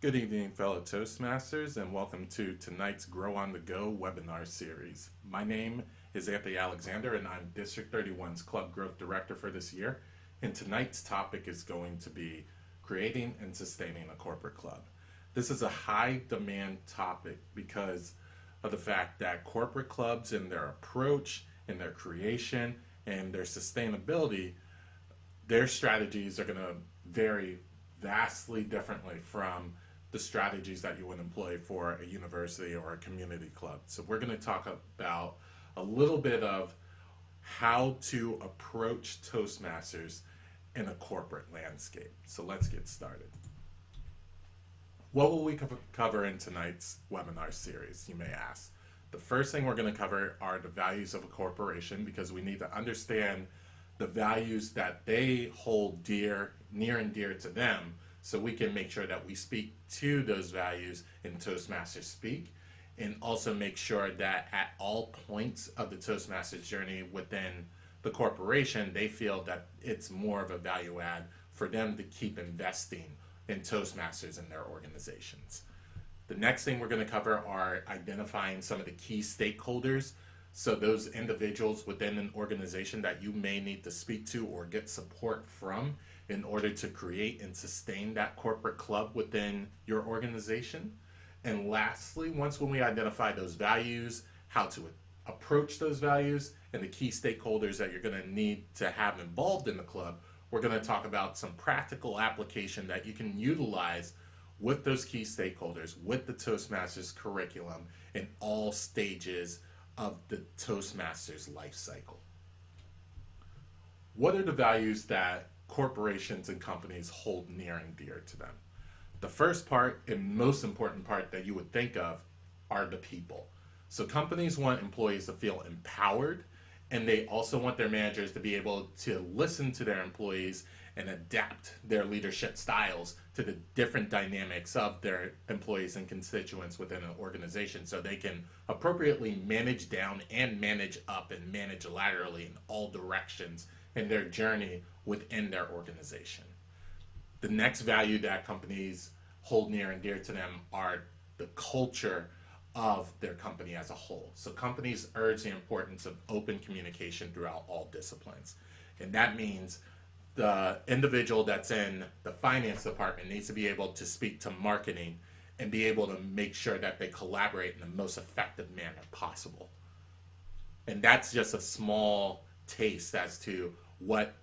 Good evening, fellow Toastmasters, and welcome to tonight's Grow on the Go webinar series. My name is Anthony Alexander, and I'm District 31's Club Growth Director for this year. And tonight's topic is going to be creating and sustaining a corporate club. This is a high demand topic because of the fact that corporate clubs in their approach, in their creation, and their sustainability, their strategies are going to vary vastly differently from the strategies that you would employ for a university or a community club. So we're going to talk about a little bit of how to approach Toastmasters in a corporate landscape. So let's get started. What will we cover in tonight's webinar series, you may ask? The first thing we're going to cover are the values of a corporation, because we need to understand the values that they hold near and dear to them, so we can make sure that we speak to those values in Toastmasters Speak, and also make sure that at all points of the Toastmasters journey within the corporation, they feel that it's more of a value add for them to keep investing in Toastmasters in their organizations. The next thing we're going to cover are identifying some of the key stakeholders. So those individuals within an organization that you may need to speak to or get support from in order to create and sustain that corporate club within your organization. And lastly, when we identify those values, how to approach those values, and the key stakeholders that you're going to need to have involved in the club, we're going to talk about some practical application that you can utilize with those key stakeholders, with the Toastmasters curriculum in all stages of the Toastmasters life cycle. What are the values that corporations and companies hold near and dear to them? The first part and most important part that you would think of are the people. So companies want employees to feel empowered, and they also want their managers to be able to listen to their employees and adapt their leadership styles to the different dynamics of their employees and constituents within an organization, so they can appropriately manage down and manage up and manage laterally in all directions in their journey within their organization. The next value that companies hold near and dear to them are the culture of their company as a whole. So companies urge the importance of open communication throughout all disciplines. And that means the individual that's in the finance department needs to be able to speak to marketing and be able to make sure that they collaborate in the most effective manner possible. And that's just a small taste as to what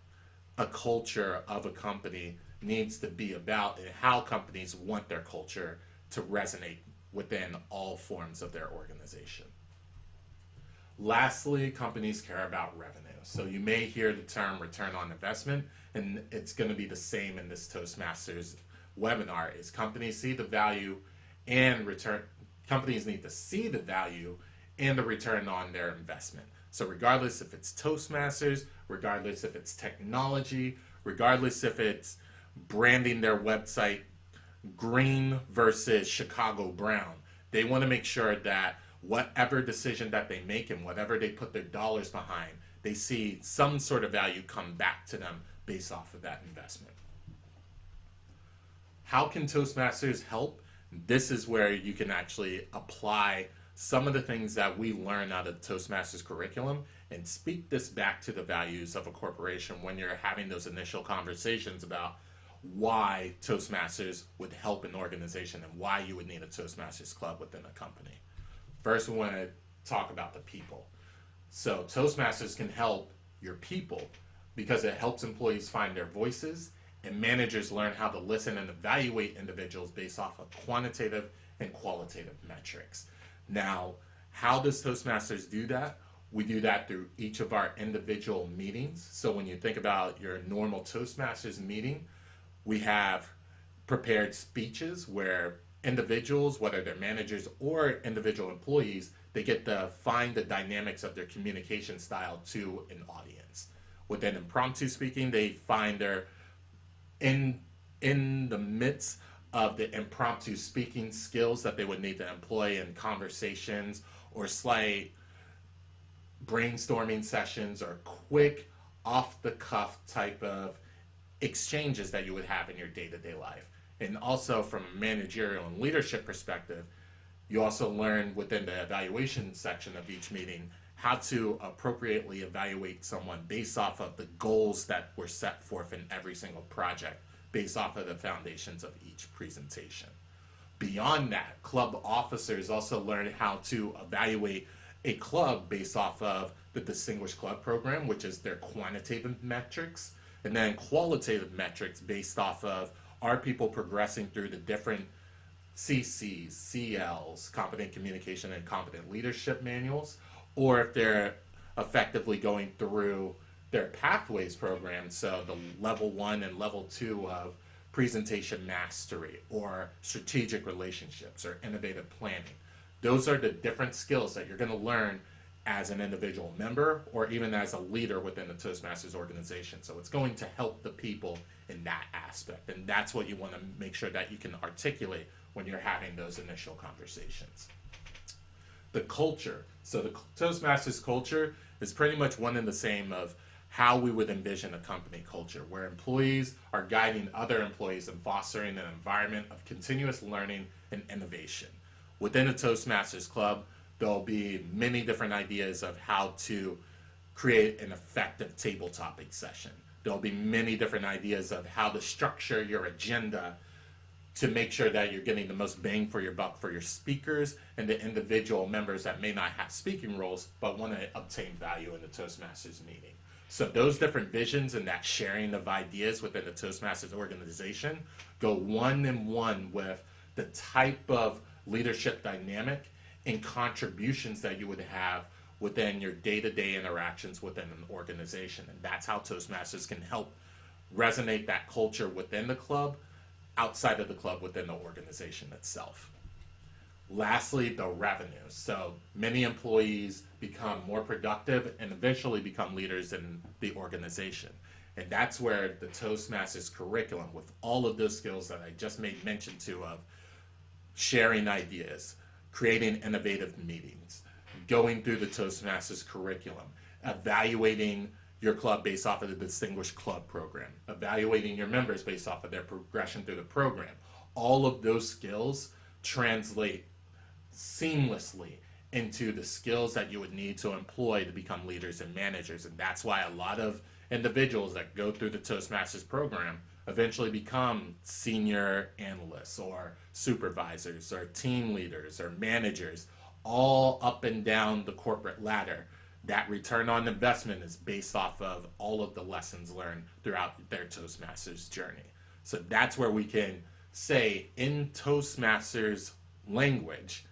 a culture of a company needs to be about and how companies want their culture to resonate within all forms of their organization. Lastly, companies care about revenue. So you may hear the term return on investment, and it's going to be the same in this Toastmasters webinar. Is companies see the value and return. Companies need to see the value and the return on their investment. So regardless if it's Toastmasters, regardless if it's technology, regardless if it's branding their website green versus Chicago brown, they want to make sure that whatever decision that they make and whatever they put their dollars behind, they see some sort of value come back to them based off of that investment. How can Toastmasters help? This is where you can actually apply some of the things that we learn out of Toastmasters curriculum and speak this back to the values of a corporation when you're having those initial conversations about why Toastmasters would help an organization and why you would need a Toastmasters club within a company. First, we want to talk about the people. So Toastmasters can help your people because it helps employees find their voices, and managers learn how to listen and evaluate individuals based off of quantitative and qualitative metrics. Now, how does Toastmasters do that? We do that through each of our individual meetings. So when you think about your normal Toastmasters meeting, we have prepared speeches where individuals, whether they're managers or individual employees, they get to find the dynamics of their communication style to an audience. Within impromptu speaking, they find their in the midst of the impromptu speaking skills that they would need to employ in conversations or slight brainstorming sessions or quick off the cuff type of exchanges that you would have in your day-to-day life. And also from a managerial and leadership perspective, you also learn within the evaluation section of each meeting how to appropriately evaluate someone based off of the goals that were set forth in every single project, based off of the foundations of each presentation. Beyond that, club officers also learn how to evaluate a club based off of the Distinguished Club Program, which is their quantitative metrics, and then qualitative metrics based off of are people progressing through the different CCs, CLs, competent communication and competent leadership manuals, or if they're effectively going through their pathways program, so the level 1 and level 2 of presentation mastery or strategic relationships or innovative planning. Those are the different skills that you're going to learn as an individual member or even as a leader within the Toastmasters organization. So it's going to help the people in that aspect. And that's what you want to make sure that you can articulate when you're having those initial conversations. The culture. So the Toastmasters culture is pretty much one and the same of how we would envision a company culture, where employees are guiding other employees and fostering an environment of continuous learning and innovation. Within a Toastmasters club, there'll be many different ideas of how to create an effective table topic session. There'll be many different ideas of how to structure your agenda to make sure that you're getting the most bang for your buck for your speakers and the individual members that may not have speaking roles but want to obtain value in the Toastmasters meeting. So those different visions and that sharing of ideas within the Toastmasters organization go one-in-one with the type of leadership dynamic and contributions that you would have within your day-to-day interactions within an organization. And that's how Toastmasters can help resonate that culture within the club, outside of the club, within the organization itself. Lastly, the revenue. So many employees become more productive and eventually become leaders in the organization. And that's where the Toastmasters curriculum, with all of those skills that I just made mention to of sharing ideas, creating innovative meetings, going through the Toastmasters curriculum, evaluating your club based off of the Distinguished Club Program, evaluating your members based off of their progression through the program. All of those skills translate seamlessly into the skills that you would need to employ to become leaders and managers. And that's why a lot of individuals that go through the Toastmasters program eventually become senior analysts or supervisors or team leaders or managers, all up and down the corporate ladder. That return on investment is based off of all of the lessons learned throughout their Toastmasters journey. So that's where we can say in Toastmasters language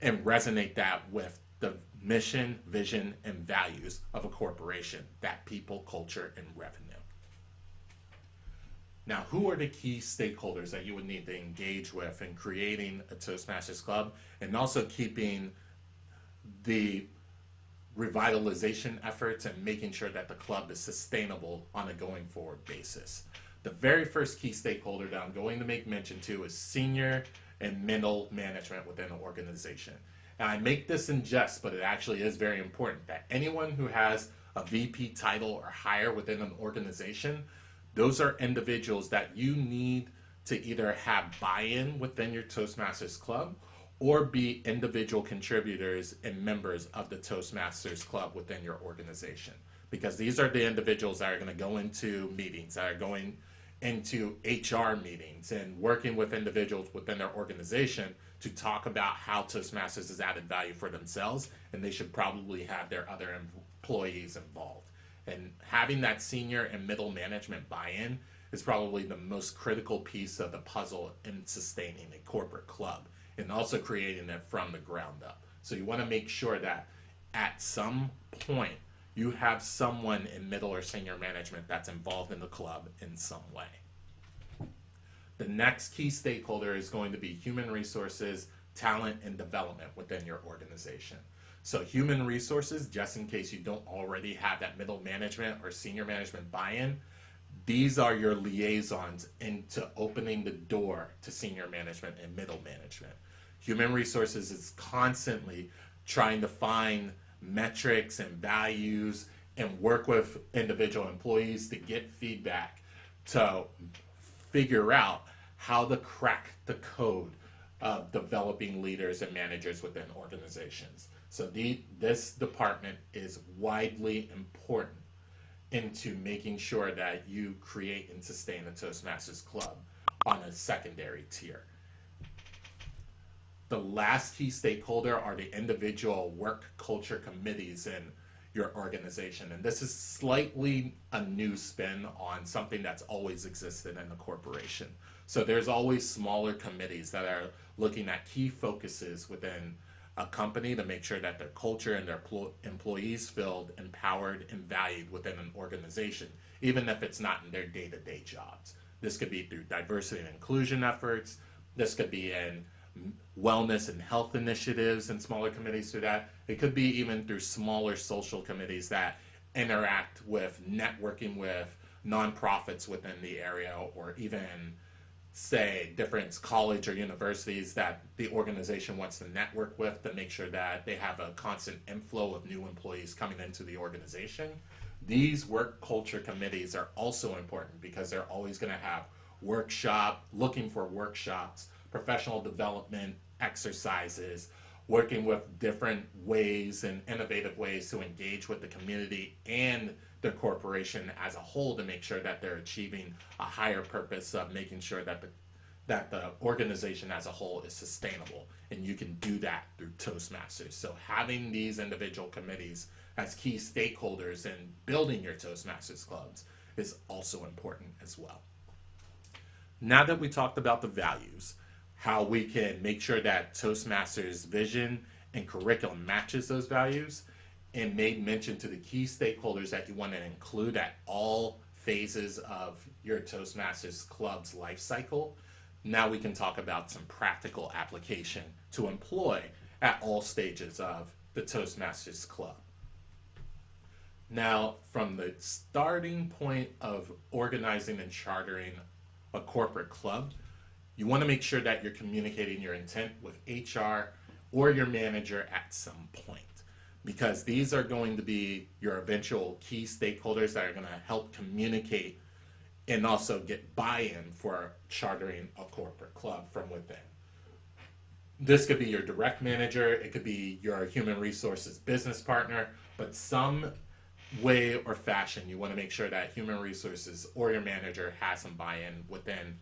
and resonate that with the mission, vision, and values of a corporation, that people, culture, and revenue. Now, who are the key stakeholders that you would need to engage with in creating a Toastmasters club and also keeping the revitalization efforts and making sure that the club is sustainable on a going forward basis? The very first key stakeholder that I'm going to make mention to is senior and middle management within an organization. And I make this in jest, but it actually is very important that anyone who has a VP title or higher within an organization, those are individuals that you need to either have buy-in within your Toastmasters club or be individual contributors and members of the Toastmasters club within your organization. Because these are the individuals that are going to go into meetings, that are going into HR meetings and working with individuals within their organization to talk about how Toastmasters has added value for themselves, and they should probably have their other employees involved. And having that senior and middle management buy-in is probably the most critical piece of the puzzle in sustaining a corporate club and also creating it from the ground up. So you want to make sure that at some point you have someone in middle or senior management that's involved in the club in some way. The next key stakeholder is going to be human resources, talent, and development within your organization. So human resources, just in case you don't already have that middle management or senior management buy-in, these are your liaisons into opening the door to senior management and middle management. Human resources is constantly trying to find metrics and values and work with individual employees to get feedback to figure out how to crack the code of developing leaders and managers within organizations. So this department is widely important into making sure that you create and sustain a Toastmasters club on a secondary tier. The last key stakeholder are the individual work culture committees in your organization. And this is slightly a new spin on something that's always existed in a corporation. So there's always smaller committees that are looking at key focuses within a company to make sure that their culture and their employees feel empowered and valued within an organization, even if it's not in their day-to-day jobs. This could be through diversity and inclusion efforts. This could be in wellness and health initiatives and smaller committees through that. It could be even through smaller social committees that interact with networking with nonprofits within the area, or even say different college or universities that the organization wants to network with to make sure that they have a constant inflow of new employees coming into the organization. These work culture committees are also important because they're always going to have looking for workshops, professional development exercises, working with different ways and innovative ways to engage with the community and the corporation as a whole to make sure that they're achieving a higher purpose of making sure that the organization as a whole is sustainable. And you can do that through Toastmasters. So having these individual committees as key stakeholders in building your Toastmasters clubs is also important as well. Now that we talked about the values, how we can make sure that Toastmasters vision and curriculum matches those values, and made mention to the key stakeholders that you want to include at all phases of your Toastmasters club's life cycle. Now we can talk about some practical application to employ at all stages of the Toastmasters club. Now, from the starting point of organizing and chartering a corporate club, you want to make sure that you're communicating your intent with HR or your manager at some point, because these are going to be your eventual key stakeholders that are going to help communicate and also get buy-in for chartering a corporate club from within. This could be your direct manager, it could be your human resources business partner, but some way or fashion you want to make sure that human resources or your manager has some buy-in within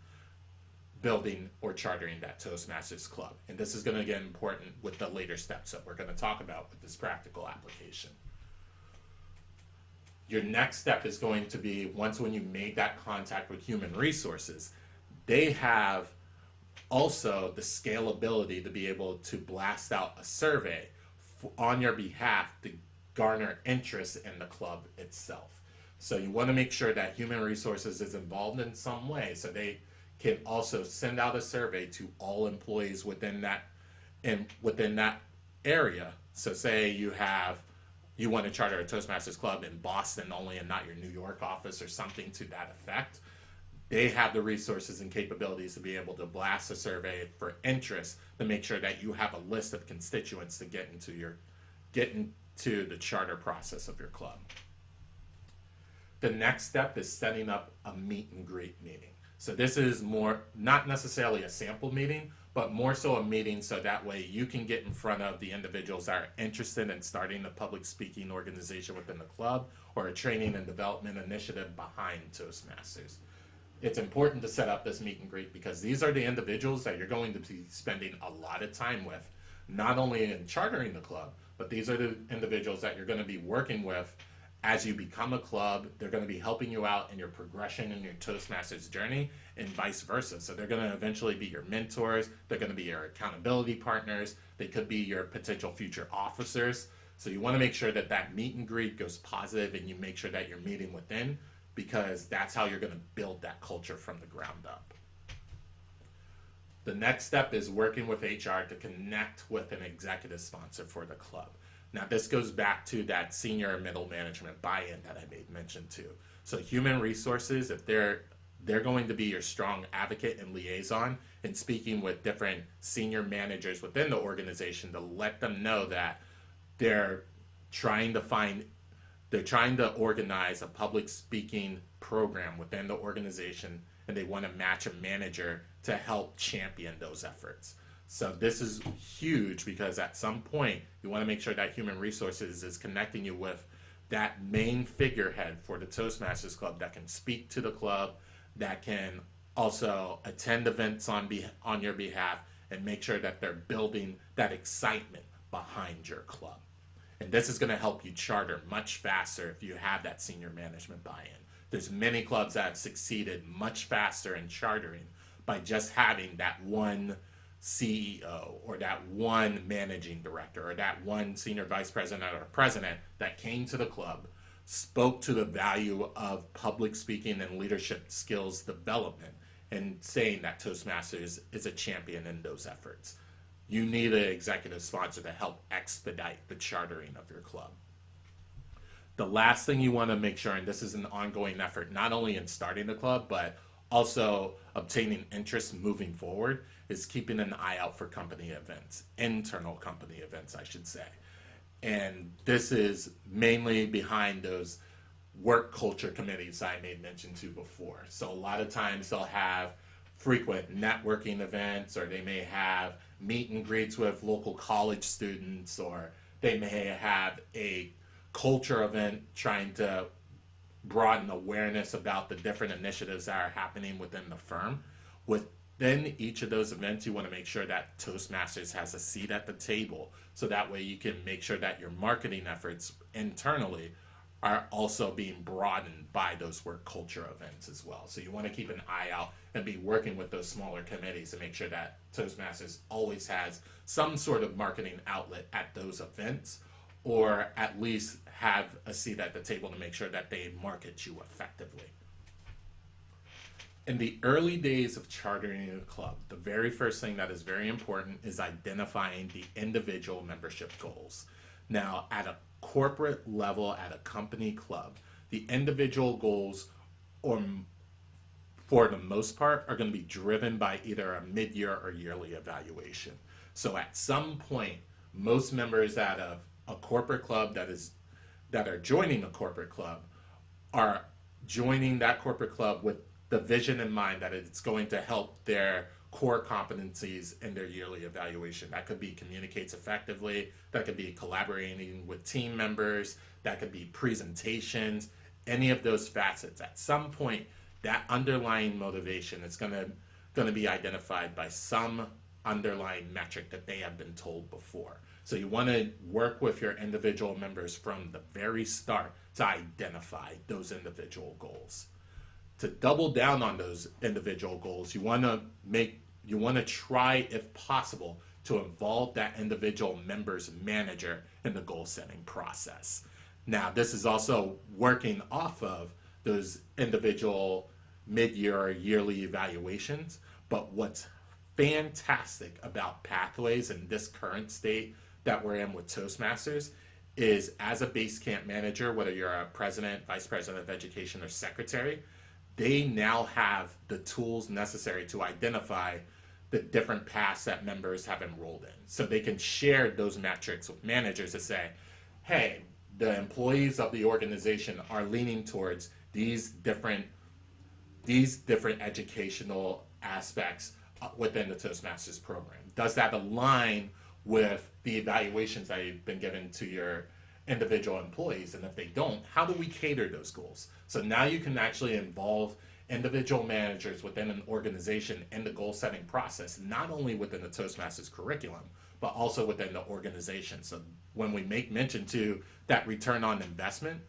building or chartering that Toastmasters club. And this is going to get important with the later steps that we're going to talk about with this practical application. Your next step is going to be, when you made that contact with human resources, they have also the scalability to be able to blast out a survey on your behalf to garner interest in the club itself. So you want to make sure that human resources is involved in some way, so they can also send out a survey to all employees within that area. So say you want to charter a Toastmasters club in Boston only and not your New York office or something to that effect. They have the resources and capabilities to be able to blast a survey for interest to make sure that you have a list of constituents to get into the charter process of your club. The next step is setting up a meet and greet meeting. So this is more, not necessarily a sample meeting, but more so a meeting so that way you can get in front of the individuals that are interested in starting a public speaking organization within the club or a training and development initiative behind Toastmasters. It's important to set up this meet and greet because these are the individuals that you're going to be spending a lot of time with, not only in chartering the club, but these are the individuals that you're going to be working with as you become a club. They're going to be helping you out in your progression in your Toastmasters journey and vice versa. So they're going to eventually be your mentors. They're going to be your accountability partners. They could be your potential future officers. So you want to make sure that that meet and greet goes positive and you make sure that you're meeting within, because that's how you're going to build that culture from the ground up. The next step is working with HR to connect with an executive sponsor for the club. Now, this goes back to that senior and middle management buy-in that I made mention to. So human resources, if they're going to be your strong advocate and liaison and speaking with different senior managers within the organization to let them know that they're trying to organize a public speaking program within the organization and they want to match a manager to help champion those efforts. So this is huge because at some point you want to make sure that human resources is connecting you with that main figurehead for the Toastmasters Club that can speak to the club, that can also attend events on your behalf, and make sure that they're building that excitement behind your club. And this is going to help you charter much faster if you have that senior management buy-in. There's many clubs that have succeeded much faster in chartering by just having that one CEO or that one managing director or that one senior vice president or president that came to the club, spoke to the value of public speaking and leadership skills development, and saying that Toastmasters is a champion in those efforts. You need an executive sponsor to help expedite the chartering of your club. The last thing you want to make sure, and this is an ongoing effort, not only in starting the club, but also obtaining interest moving forward, is keeping an eye out for company events, internal company events, I should say. And this is mainly behind those work culture committees I made mention to before. So a lot of times they'll have frequent networking events, or they may have meet and greets with local college students, or they may have a culture event trying to broaden awareness about the different initiatives that are happening within the firm. Within each of those events, you want to make sure that Toastmasters has a seat at the table, so that way you can make sure that your marketing efforts internally are also being broadened by those work culture events as well. So you want to keep an eye out and be working with those smaller committees to make sure that Toastmasters always has some sort of marketing outlet at those events, or at least have a seat at the table to make sure that they market you effectively. In the early days of chartering a club, the very first thing that is very important is identifying the individual membership goals. Now, at a corporate level, at a company club, the individual goals, or for the most part, are going to be driven by either a mid-year or yearly evaluation. So at some point, most members out of a corporate club that are joining a corporate club are joining that corporate club with the vision in mind that it's going to help their core competencies in their yearly evaluation. That could be communicates effectively, that could be collaborating with team members, that could be presentations, any of those facets. At some point, that underlying motivation is going to be identified by some underlying metric that they have been told before. So you want to work with your individual members from the very start to identify those individual goals. To double down on those individual goals, you want to try, if possible, to involve that individual member's manager in the goal setting process. Now, this is also working off of those individual mid-year or yearly evaluations, but what's fantastic about Pathways in this current state that we're in with Toastmasters is, as a base camp manager, whether you're a president, vice president of education, or secretary, they now have the tools necessary to identify the different paths that members have enrolled in. So they can share those metrics with managers to say, hey, the employees of the organization are leaning towards these different educational aspects within the Toastmasters program. Does that align with the evaluations that you've been given to your individual employees? And if they don't, how do we cater those goals? So now you can actually involve individual managers within an organization in the goal setting process, not only within the Toastmasters curriculum, but also within the organization. So when we make mention to that return on investment,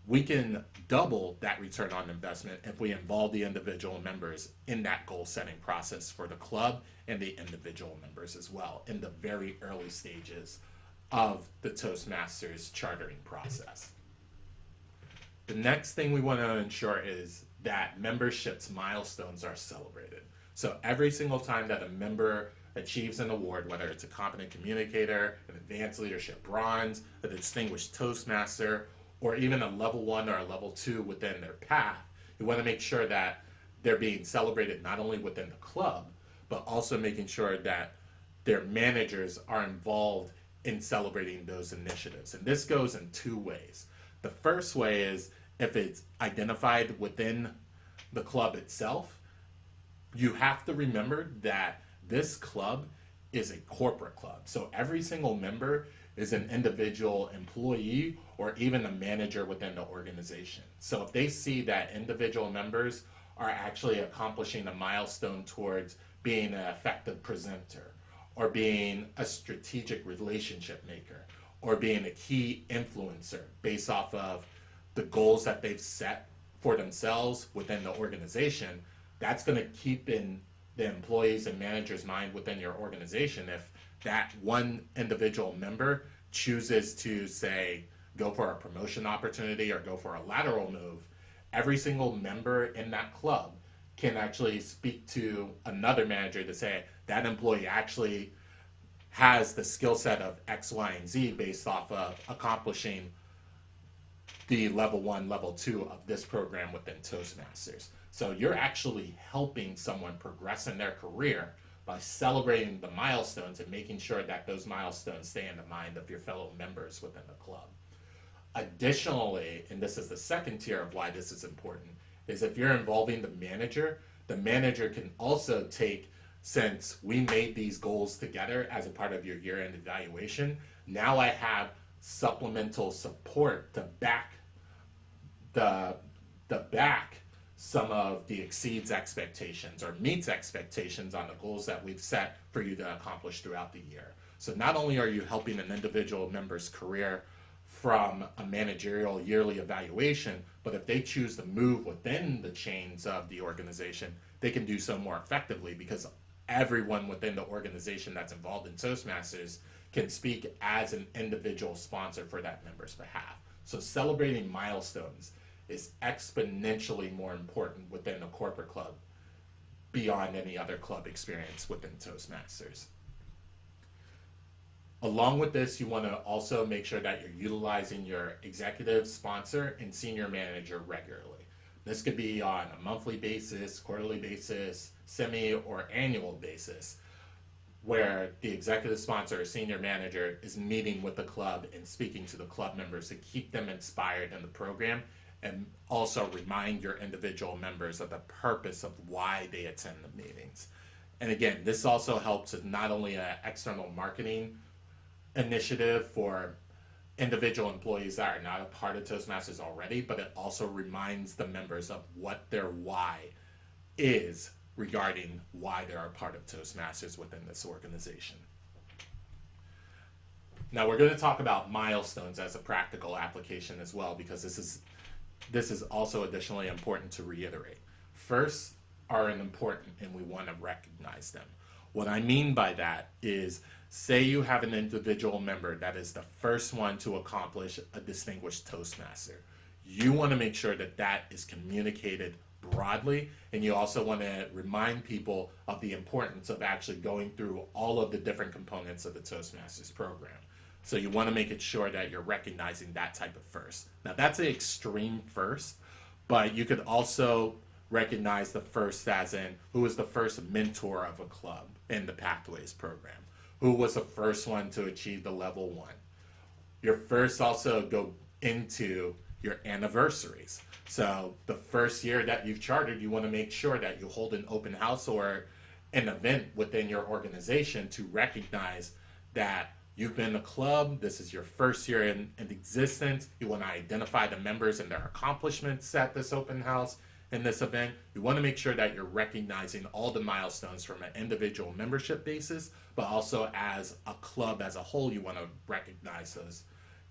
we can double that return on investment if we involve the individual members in that goal setting process for the club and the individual members as well in the very early stages of the Toastmasters chartering process. The next thing we want to ensure is that membership's milestones are celebrated. So every single time that a member achieves an award, whether it's a competent communicator, an advanced leadership bronze, a distinguished Toastmaster, or even a level 1 or a level 2 within their path, you want to make sure that they're being celebrated not only within the club, but also making sure that their managers are involved in celebrating those initiatives. And this goes in two ways. The first way is if it's identified within the club itself, you have to remember that this club is a corporate club. So every single member is an individual employee or even a manager within the organization. So if they see that individual members are actually accomplishing a milestone towards being an effective presenter, or being a strategic relationship maker, or being a key influencer based off of the goals that they've set for themselves within the organization, that's going to keep in the employees and managers' mind within your organization. If that one individual member chooses to, say, go for a promotion opportunity or go for a lateral move, every single member in that club can actually speak to another manager to say that employee actually has the skill set of X, Y, and Z based off of accomplishing the level 1, level 2 of this program within Toastmasters. So you're actually helping someone progress in their career by celebrating the milestones and making sure that those milestones stay in the mind of your fellow members within the club. Additionally, and this is the second tier of why this is important, is if you're involving the manager can also take, since we made these goals together as a part of your year-end evaluation, now I have supplemental support to back some of the exceeds expectations or meets expectations on the goals that we've set for you to accomplish throughout the year. So not only are you helping an individual member's career from a managerial yearly evaluation, but if they choose to move within the chains of the organization, they can do so more effectively because everyone within the organization that's involved in Toastmasters can speak as an individual sponsor for that member's behalf. So celebrating milestones is exponentially more important within a corporate club beyond any other club experience within Toastmasters. Along with this, you want to also make sure that you're utilizing your executive sponsor and senior manager regularly. This could be on a monthly basis, quarterly basis, semi or annual basis, where the executive sponsor or senior manager is meeting with the club and speaking to the club members to keep them inspired in the program, and also remind your individual members of the purpose of why they attend the meetings. And again, this also helps with not only an external marketing initiative for individual employees that are not a part of Toastmasters already, but it also reminds the members of what their why is regarding why they're a part of Toastmasters within this organization. Now we're going to talk about milestones as a practical application as well, because this is also additionally important to reiterate. First are important and we want to recognize them. What I mean by that is, say you have an individual member that is the first one to accomplish a distinguished Toastmaster. You want to make sure that that is communicated broadly, and you also want to remind people of the importance of actually going through all of the different components of the Toastmasters program. So you want to make it sure that you're recognizing that type of first. Now that's an extreme first, but you could also recognize the first as in who was the first mentor of a club in the Pathways program, who was the first one to achieve the level 1. Your first also go into your anniversaries. So the first year that you've chartered, you want to make sure that you hold an open house or an event within your organization to recognize that you've been a club, this is your first year in existence. You want to identify the members and their accomplishments at this open house in this event. You want to make sure that you're recognizing all the milestones from an individual membership basis, but also as a club as a whole, you want to recognize those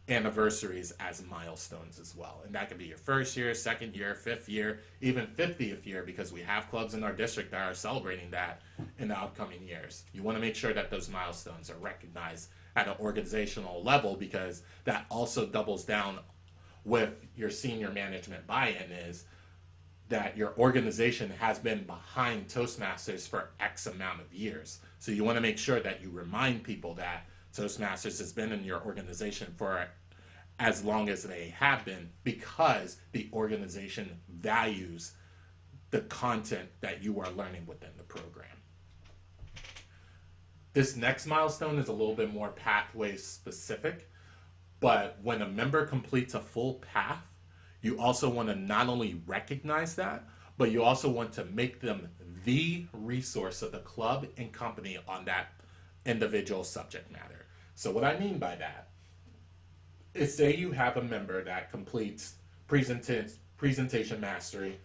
anniversaries as milestones as well. And that could be your first year, second year, 5th year, even 50th year, because we have clubs in our district that are celebrating that in the upcoming years. You want to make sure that those milestones are recognized at an organizational level, because that also doubles down with your senior management buy-in, is that your organization has been behind Toastmasters for X amount of years. So you want to make sure that you remind people that Toastmasters has been in your organization for as long as they have been, because the organization values the content that you are learning within the program. This next milestone is a little bit more pathway specific, but when a member completes a full path, you also want to not only recognize that, but you also want to make them the resource of the club and company on that individual subject matter. So what I mean by that is, say you have a member that completes presentation mastery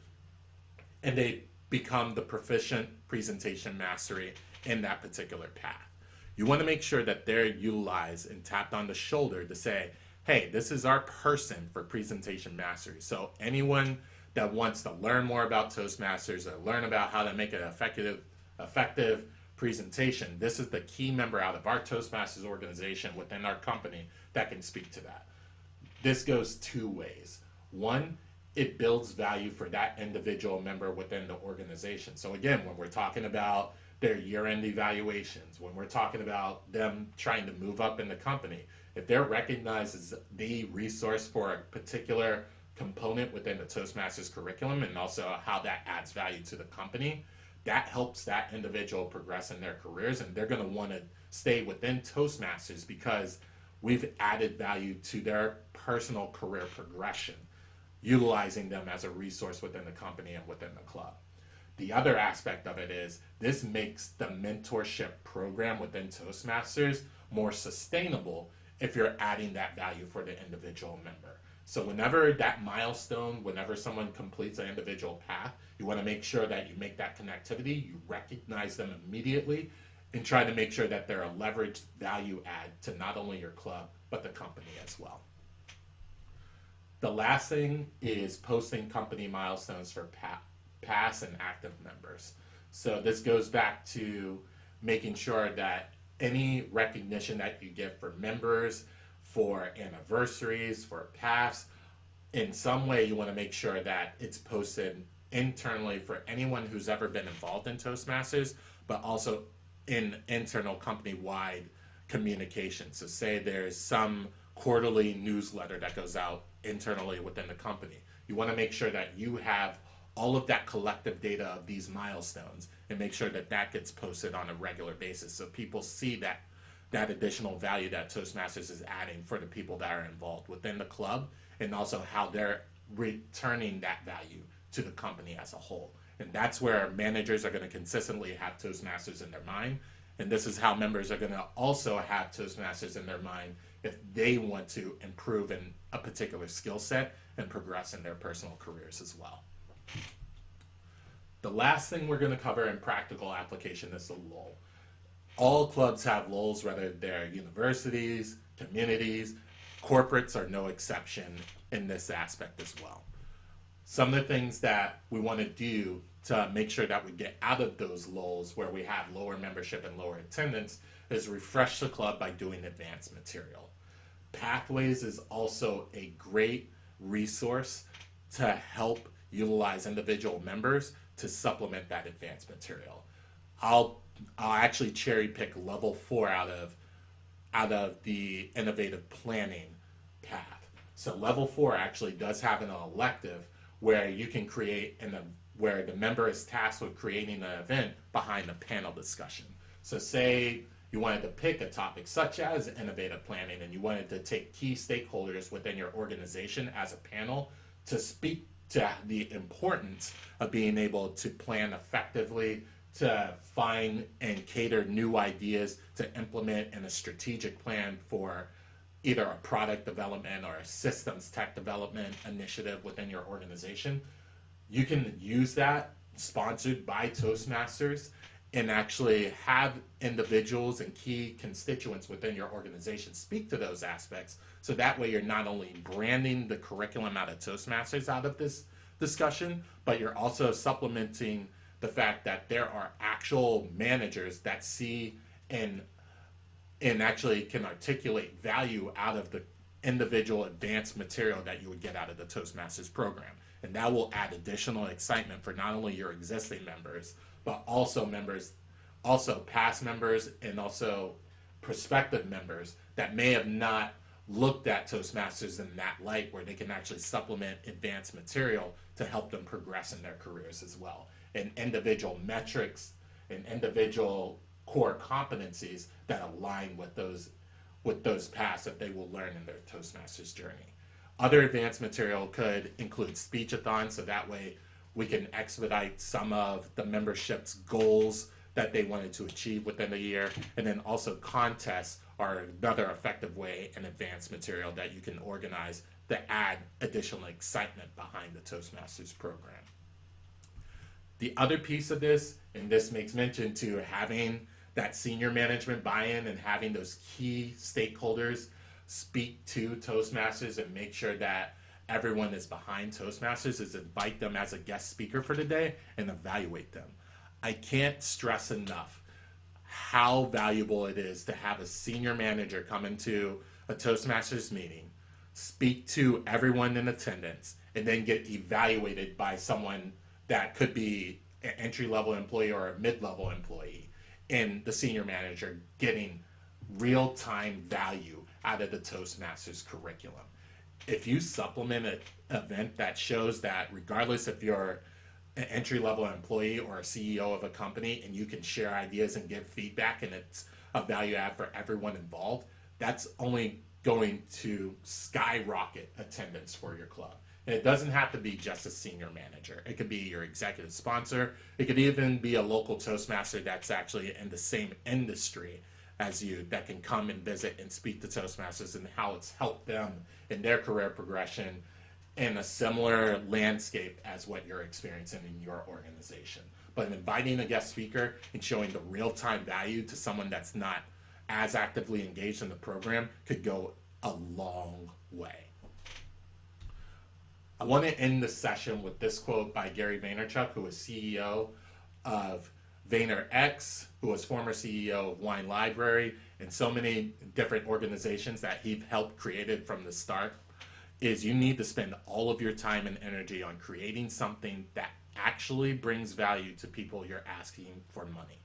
and they become the proficient presentation mastery in that particular path. You want to make sure that they're utilized and tapped on the shoulder to say, hey, this is our person for presentation mastery. So anyone that wants to learn more about Toastmasters or learn about how to make an effective presentation, this is the key member out of our Toastmasters organization within our company that can speak to that. This goes two ways. One, it builds value for that individual member within the organization. So again, when we're talking about their year-end evaluations, when we're talking about them trying to move up in the company, if they're recognized as the resource for a particular component within the Toastmasters curriculum and also how that adds value to the company, that helps that individual progress in their careers, and they're going to want to stay within Toastmasters because we've added value to their personal career progression, utilizing them as a resource within the company and within the club. The other aspect of it is this makes the mentorship program within Toastmasters more sustainable if you're adding that value for the individual member. So whenever that milestone, whenever someone completes an individual path, you want to make sure that you make that connectivity, you recognize them immediately, and try to make sure that they're a leveraged value add to not only your club, but the company as well. The last thing is posting company milestones for past and active members. So this goes back to making sure that any recognition that you get for members, for anniversaries, for past, in some way you want to make sure that it's posted internally for anyone who's ever been involved in Toastmasters, but also in internal company-wide communication. So say there's some quarterly newsletter that goes out internally within the company. You want to make sure that you have all of that collective data of these milestones and make sure that that gets posted on a regular basis so people see that additional value that Toastmasters is adding for the people that are involved within the club, and also how they're returning that value to the company as a whole. And that's where managers are going to consistently have Toastmasters in their mind, and this is how members are going to also have Toastmasters in their mind if they want to improve in a particular skill set and progress in their personal careers as well. The last thing we're going to cover in practical application is the lull. All clubs have lulls, whether they're universities, communities, corporates are no exception in this aspect as well. Some of the things that we want to do to make sure that we get out of those lulls where we have lower membership and lower attendance is refresh the club by doing advanced material. Pathways is also a great resource to help utilize individual members to supplement that advanced material. I'll actually cherry pick level 4 out of the innovative planning path. So level 4 actually does have an elective where you can create where the member is tasked with creating an event behind a panel discussion. So say you wanted to pick a topic such as innovative planning and you wanted to take key stakeholders within your organization as a panel to speak to the importance of being able to plan effectively, to find and cater new ideas to implement in a strategic plan for either a product development or a systems tech development initiative within your organization. You can use that sponsored by Toastmasters and actually have individuals and key constituents within your organization speak to those aspects. So that way you're not only branding the curriculum out of Toastmasters out of this discussion, but you're also supplementing the fact that there are actual managers that see and actually can articulate value out of the individual advanced material that you would get out of the Toastmasters program. And that will add additional excitement for not only your existing members, but also past members and also prospective members that may have not looked at Toastmasters in that light, where they can actually supplement advanced material to help them progress in their careers as well. And individual metrics and individual core competencies that align with those paths that they will learn in their Toastmasters journey. Other advanced material could include speechathons, so that way we can expedite some of the membership's goals that they wanted to achieve within the year. And then also contests are another effective way and advanced material that you can organize to add additional excitement behind the Toastmasters program. The other piece of this, and this makes mention to having that senior management buy-in and having those key stakeholders speak to Toastmasters and make sure that everyone is behind Toastmasters, is invite them as a guest speaker for the day and evaluate them. I can't stress enough how valuable it is to have a senior manager come into a Toastmasters meeting, speak to everyone in attendance, and then get evaluated by someone that could be an entry-level employee or a mid-level employee, and the senior manager getting real-time value out of the Toastmasters curriculum. If you supplement an event that shows that regardless if you're an entry-level employee or a CEO of a company and you can share ideas and give feedback and it's a value add for everyone involved, that's only going to skyrocket attendance for your club. And it doesn't have to be just a senior manager. It could be your executive sponsor. It could even be a local Toastmaster that's actually in the same industry as you that can come and visit and speak to Toastmasters and how it's helped them in their career progression in a similar landscape as what you're experiencing in your organization. But inviting a guest speaker and showing the real-time value to someone that's not as actively engaged in the program could go a long way. I want to end the session with this quote by Gary Vaynerchuk, who is CEO of VaynerX, who was former CEO of Wine Library, and so many different organizations that he helped created from the start, is you need to spend all of your time and energy on creating something that actually brings value to people you're asking for money.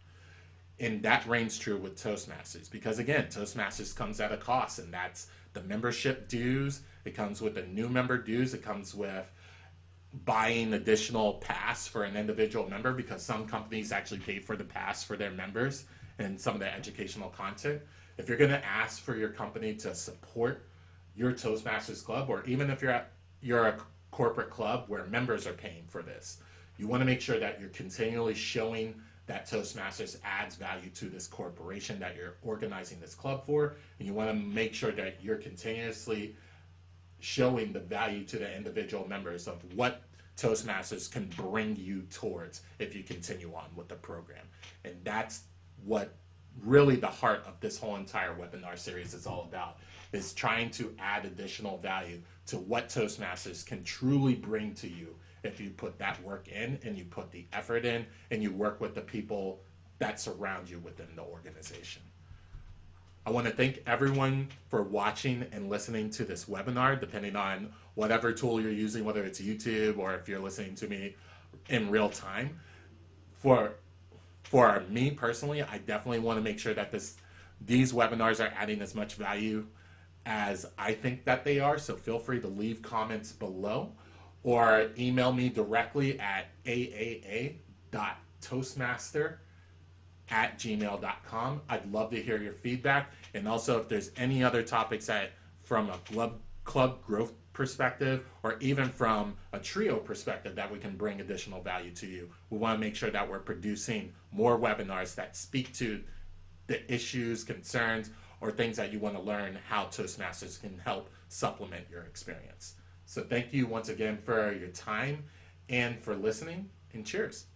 And that reigns true with Toastmasters, because again, Toastmasters comes at a cost, and that's the membership dues. It comes with the new member dues. It comes with buying additional pass for an individual member, because some companies actually pay for the pass for their members and some of the educational content. If you're going to ask for your company to support your Toastmasters club, or even if you're a corporate club where members are paying for this, you want to make sure that you're continually showing that Toastmasters adds value to this corporation that you're organizing this club for, and you want to make sure that you're continuously showing the value to the individual members of what Toastmasters can bring you towards if you continue on with the program. And that's what really the heart of this whole entire webinar series is all about, is trying to add additional value to what Toastmasters can truly bring to you if you put that work in and you put the effort in and you work with the people that surround you within the organization. I want to thank everyone for watching and listening to this webinar, depending on whatever tool you're using, whether it's YouTube or if you're listening to me in real time. For me personally, I definitely want to make sure that these webinars are adding as much value as I think that they are. So feel free to leave comments below or email me directly at aaa.toastmaster@gmail.com. I'd love to hear your feedback. And also if there's any other topics that from a club growth perspective, or even from a trio perspective, that we can bring additional value to you. We want to make sure that we're producing more webinars that speak to the issues, concerns, or things that you want to learn how Toastmasters can help supplement your experience. So thank you once again for your time and for listening, and cheers.